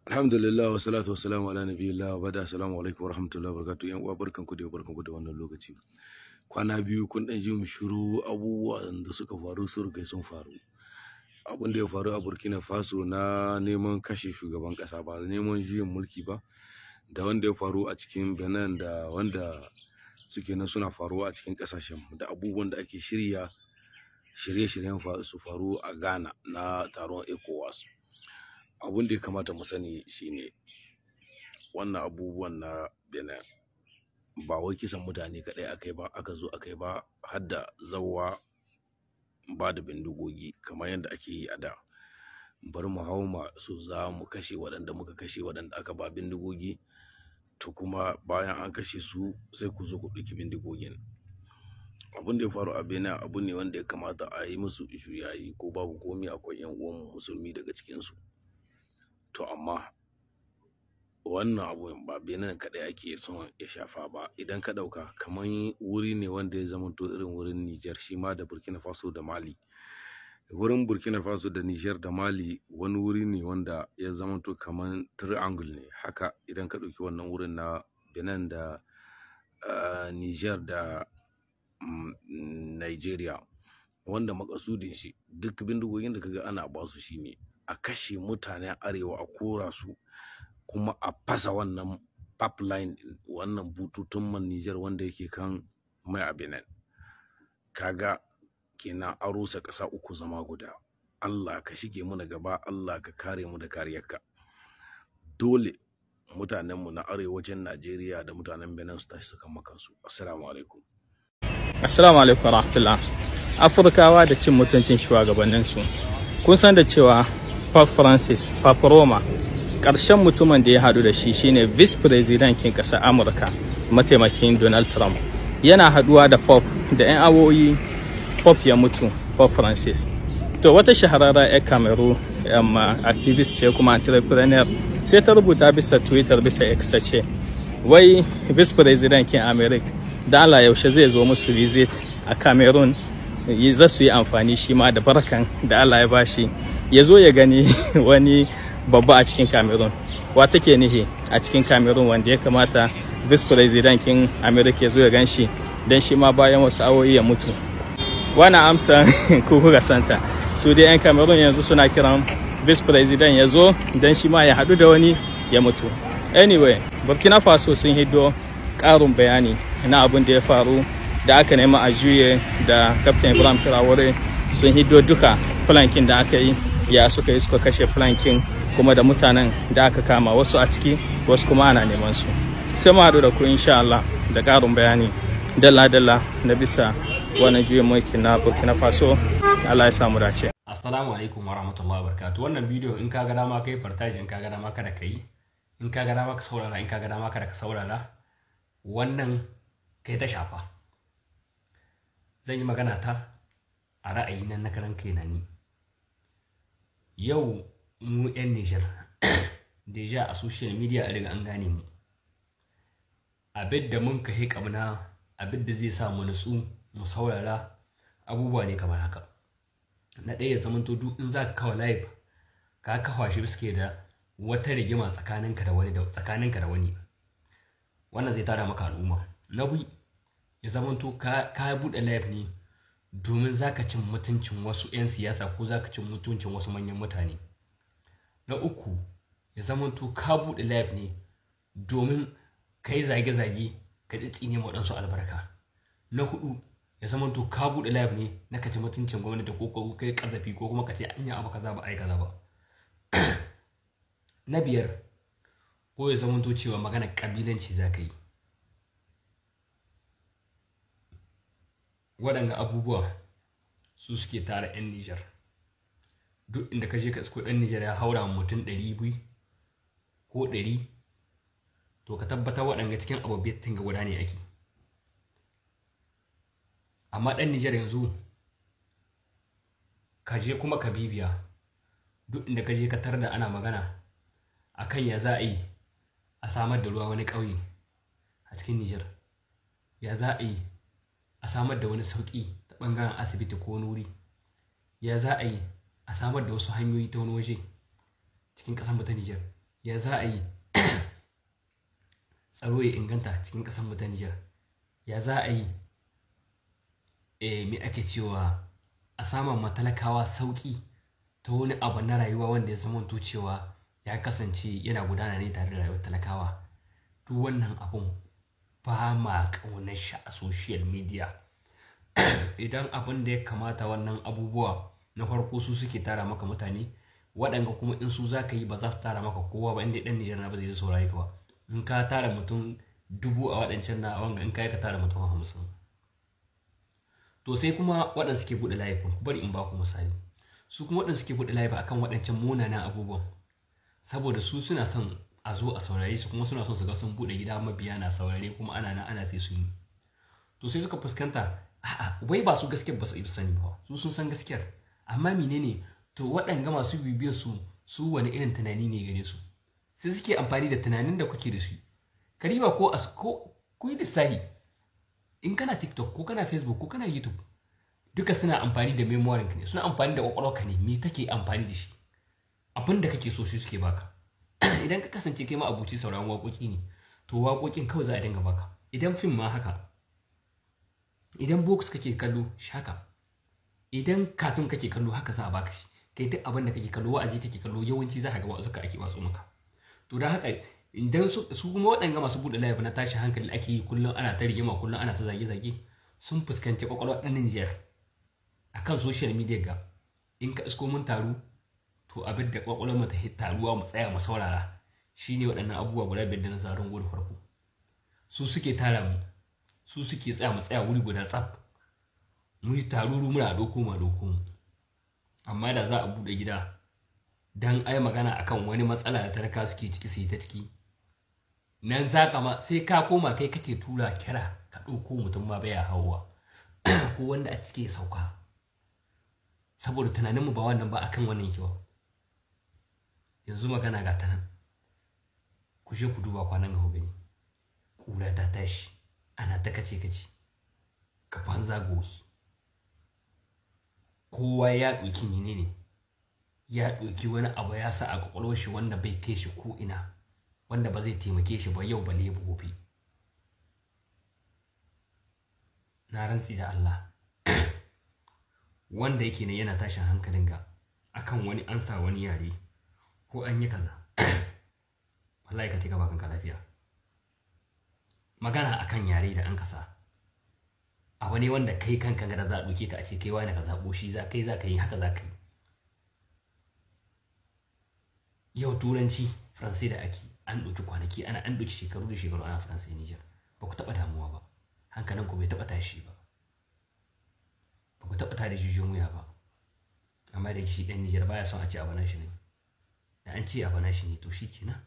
Alhamdulillah wa salatu wa salamu ala nabiyillah wa bada assalamu alaikum wa rahmatullahi wa barakatuh. Yan uwa barkanku da wannan lokaci. Kwana biyu kun dan ji mu shiru abubuwan da suka faru sun riga sun faru. Abin da ya faru a Burkina Faso na neman kashe shugaban kasa ba neman juyin mulki ba, da wanda ya faru a cikin Benin da wanda suke nan suna faruwa a cikin kasashen da abubuwan da ake shirye-shiryen su faru a Ghana na taron ECOWAS. Abun da ya kamata mu sani shine wannan abubuwan na Benin ba wai kisan mutane kadai aka zo ba har da zawwa ba da bindigogi kamar yadda ake yi a da. Bari mu hauma su za mu kashe waɗanda muka kashe waɗanda aka ba bindigogi, to kuma bayan an kashe su sai ku zo ku ɗauki bindigogin. Abun da ya faru a Benin abu ne wanda ya kamata a yi musu juyayi, ko babu komai akwai 'yan uwan musulmi daga cikinsu. To amma wannan abu ba Benin kaɗai ake son ya shafa ba. Idan ka ɗauka kamar wuri ne wanda ya zama to irin wurin Niger, shi ma da Burkina Faso da Mali. Wurin Burkina Faso da Niger da Mali wani wuri ne wanda ya zama to kamar triangle ne haka. Idan ka ɗauki wannan wurin na Benin da Niger da Nigeria, wanda makasudin shi duk bindigogin da kaga ana ba su shine a kashe mutanen arewa, a kora su, kuma a fasa wannan pipeline, wannan bututun man Niger wanda yake kan mai a Benin. Kaga kenan an rusa ƙasa uku zama guda. Allah ka shige mu na gaba, Allah ka kare mu da kariyarka. Dole mutanenmu na arewacin Najeriya da mutanen Benin su tashi su kan makansu. Assalamu alaikum. Assalamu alaikum warahmatullah. Afirkawa da cin mutuncin shugabanninsu. Kun san da cewa Pope Francis, Papa Roma, ƙarshen mutumin da ya haɗu da shi shine Vice President kin ƙasar Amurka, mataimakin Donald Trump. Yana haɗuwa da Pope da 'yan awoyi Pope ya mutu, Pope Francis. To wata shahararra 'yar Cameroon, activist ce kuma entrepreneur, sai ta rubuta bisa Twitter, bisa X, ta ce wai Vice President kin America da Allah yaushe zai zo musu visit a Cameroon, za su yi amfani shi ma da barkan da Allah ya bashi ya zo ya gani wani babba a cikin Cameroon. Wa take nihi a cikin Cameroon wanda ya kamata Vice President kin America ya zo ya gan shi, dan shi ma bayan wasu awoyi ya mutu. Wannan amsa ku kuka santa. Su dai 'yan Cameroon yanzu suna kiran Vice President ya zo dan shi ma ya haɗu da wani ya mutu. Anyway, Burkina Faso sun hiddo ƙarin bayani na abin da ya faru da aka nema a juye da Captain Ibrahim Traore. Sun hiddo duka plankin da aka yi, ya suka yi suka kashe plankin, kuma da mutanen da aka kama, wasu a ciki wasu kuma ana neman su. Sai mu haɗu da ku insha Allah da ƙarin bayani dalla-dalla na bisa wannan juyin mulki na Burkina Faso. Allah ya samu dace. Assalamu alaikum warahmatullahi wabarakatuh. Wannan bidiyo in ka ga dama kai fartaji, in ka ga dama kada ka yi, in ka ga dama ka saurara, in ka ga dama kada ka saurara. Wannan kai ta shafa. Zan yi magana ta a ra'ayi na karan kaina ni. Yau mu 'yan Niger deja a social media a riga an gane mu. Abin da mun kai kabna, abin da zai sa mu nutsu mu saurara abubuwa ne kamar haka. Na ɗaya, zamanto duk in za ka kawo live ka kawo shi suke da wata rigima tsakaninka da wani, wannan zai tada maka al'umma. Na biyu, ya zamanto ka buɗe live ne domin za ka cin mutuncin wasu 'yan siyasa ko za ka cin mutuncin wasu manyan mutane. Na uku, ya zamanto ka buɗe live ne domin ka yi zage-zage ka tsine waɗansu albarka. Na hudu, ya zamanto ka buɗe live ne na ka ci mutuncin gwamnati ko kai kazafi ko kuma ka ce an yi abu kaza ba ai kaza ba. Na biyar, ko ya zamanto cewa magana kabilanci za ka yi. Waɗanga abubuwa su suke tara 'yan Niger. Duk inda ka je ka isko ɗan Niger ya haura mutum 200 ko 100, to ka tabbata waɗanga cikin abubuwan ga guda ne ake. Amma ɗan Niger yanzu ka je kuma ka bibiya, duk inda ka je ka tar da ana magana akan ya za a yi a samar da ruwa wani ƙauye a cikin Niger, ya za a yi a samar da wani sauƙi ta ɓangaren asibiti ko wuri, ya za a yi a samar da wasu hanyoyi ta wani waje cikin ƙasar ta Niger, ya za a yi tsaro ya inganta cikin ƙasar mu ta Nijar, ya za a yi me ake cewa a sama matalakawa sauƙi ta wani abu na rayuwa wanda ya zama cewa ya kasance yana gudana ne tare da rayuwar talakawa. Duk wannan abun ba ma ƙaunar shi a social media. Idan abin da ya kamata wannan abubuwa na farko su suke tara maka mutane, waɗanda kuma in su za ka yi ba za su tara maka kowa ba, inda ɗan Nijar na ba zai saurari ka ba. In ka tara mutum 1000 a waɗancan na wanga, in ka tara mutum 50. To sai kuma waɗanda suke buɗe live, ku bari in ba ku misali. Su kuma waɗanda suke buɗe live akan waɗancan munanan abubuwan, saboda su suna son a zo a saurare su, kuma suna son su ga sun buɗe gida mabiya na saurare, kuma ana sai su yi. To sai suka fuskanta wai ba su gaskiyar ba su sani ba, su sun san gaskiyar, amma menene to waɗanga masu bibiyar su wani irin tunani ne gare su, sai suke amfani da tunanin da kuke da su. Kariba ko ku yi lissahi, in kana TikTok ko kana Facebook ko kana YouTube, duka suna amfani da memorin ka ne, suna amfani da kwakwalwarka ne, me take amfani da shi, abin da kake so shi suke baka. Idan ka kasance kai ma abuci sauraron waƙoƙi ne, to waƙoƙin kawai za a dinga baka. Idan fim ma haka, idan box kake kallo shaka, idan cartoon kake kallo haka za a baka shi. Kai duk abin da kake kallo, wa'azi kake kallo, yawanci za ka ga wa'azuka ake watsu maka. To dan haka idan su kuma waɗanga masu buɗe live na tashi hankali ake yi, kullum ana ta rigima, kullum ana ta zage-zage, sun fuskanci kwakwalwar ɗan Nijar akan social media ga in ka isko mun taru, to abin da kwakwalwar mu ta taruwa mu tsaya mu saurara shine waɗannan abubuwa guda biyar da na zaron gudu farko. Su suke tara mu, su suke tsaya mu tsaya wuri guda tsaf, mu yi taruru muna doko mu. Amma da za a buɗe gida dan ai magana akan wani matsala da talaka suke ciki sai ta ciki, nan za ka ma sai ka koma kai kake tura kira ka ɗauko mutum ma baya hawa ko wanda a cike sauka, saboda tunaninmu ba wannan ba akan wannan yake ba. Yanzu magana ga ta nan, ku je ku duba kwanan ga hobe ne, ƙura ta tashi, ana ta kace kafan zagogi, kowa ya ɗauki menene, ya ɗauki wani abu ya sa a ƙwaƙwalwar shi wanda bai kai shi ko ina, wanda ba zai taimake shi ba yau balle gobe. Na rantsi da Allah, wanda yake ne yana tashin hankalin ga akan wani an sa wani yare ko an yi kaza, wallahi ka tika bakan ka lafiya. Magana akan yare da an kasa abu ne wanda kai kanka ga da za a ɗauke ka a ce kai wani ka zaɓo shi za ka yi haka za ka yi. Yau turanci faransai da ake an ɗauki kwanaki an ɗauki shekaru da shekaru ana faransai Nijar, ba ku taɓa damuwa ba, hankalinku bai taɓa tashi ba, ba ku taɓa tada jijiyoyin wuya ba. Amma da shi ɗan Nijar baya son a ce abu na shi ne, da an ce abu na shi ne to shi kenan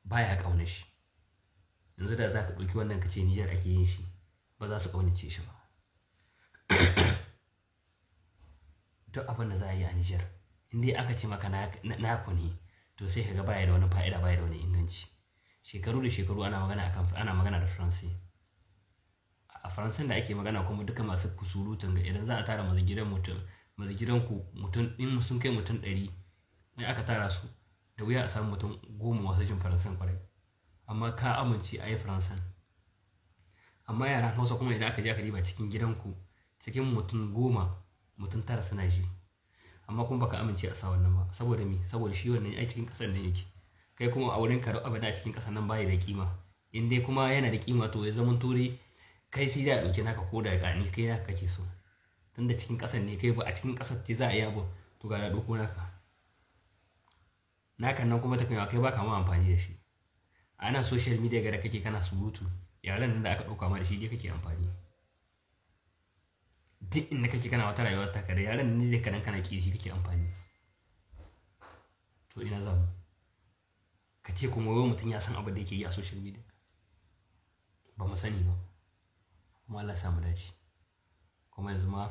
baya ƙaunar shi. Yanzu da za ka ɗauki wannan ka ce Nijar ake yin shi, ba za su ƙaunace shi ba. Duk abin da za a yi a Nijar, in dai aka ce maka naku ne, to sai kaga baya da wani fa'ida, baya da wani inganci. Shekaru da shekaru ana magana da Faransai. A Faransan da ake magana kuma duka masu kusurutun ga idan za a tara mazagidan ku mutum in sun kai mutum 100, in aka tara su da wuya a samu mutum 10 masu jin Faransan kwarai, amma ka amince a yi Faransan. Amma yaran Hausa kuma idan aka je aka riba cikin gidanku, cikin mutum 10 mutum 9 suna ji, amma kuma baka amince a sa wannan ba. Saboda me? Saboda shi wannan ai cikin kasar nan yake, kai kuma a wurin ka da abada a cikin kasar nan bai da kima. In dai kuma yana da kima to ya zama ture kai sai da dauke naka ko da gani kai naka kake so, tunda cikin kasar ne kai, ba a cikin kasar ce za a yi abu to ga da doko naka nan kuma ta kai baka ma amfani da shi. Ana social media ga da kake kana surutu, yaran nan da aka dauka ma da shi kake amfani. Duk inda kake kana wata rayuwar ta da yaran ne da kana kishi kake amfani. To ina zamu ka ce kuma wai mutum ya san abin da yake yi a social media? Ba mu sani ba, kuma Allah samu dace. Kuma yanzu ma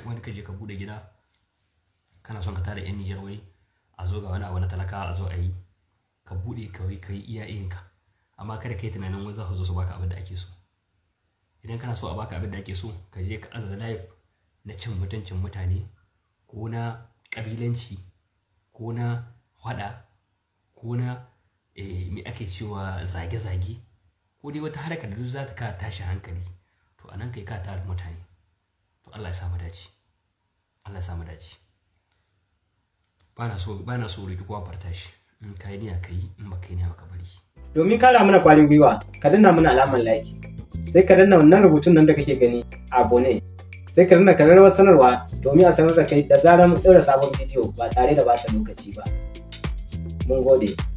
wani kaje ka bude gida kana son ka tara yan Nijar wai a zo ga wani abu na talaka a zo a yi, ka bude kawai kai iyayenka, amma kada kai tunanin wai za su zo su baka abin da ake so. Idan kana so a baka abin da ake so, ka je ka azaza live na cin mutuncin mutane, ko na kabilanci, ko na hada, ko na me ake cewa zage-zage ko dai wata harkar da duk za ta ka tashi hankali, to anan kai ka tara mutane. To Allah ya samu dace, Allah ya samu dace. Bana so roki kowa farta shi, in kai ne ka yi, in baka yi ne ka bari. Domin kara mana kwarin gwiwa, ka danna mana alamar like, sai ka danna wannan rubutun nan da kake gani abone, sai ka danna kararrawar sanarwa domin a sanar da kai da zarar mun ɗaura sabon bidiyo ba tare da bata lokaci ba. Mun gode.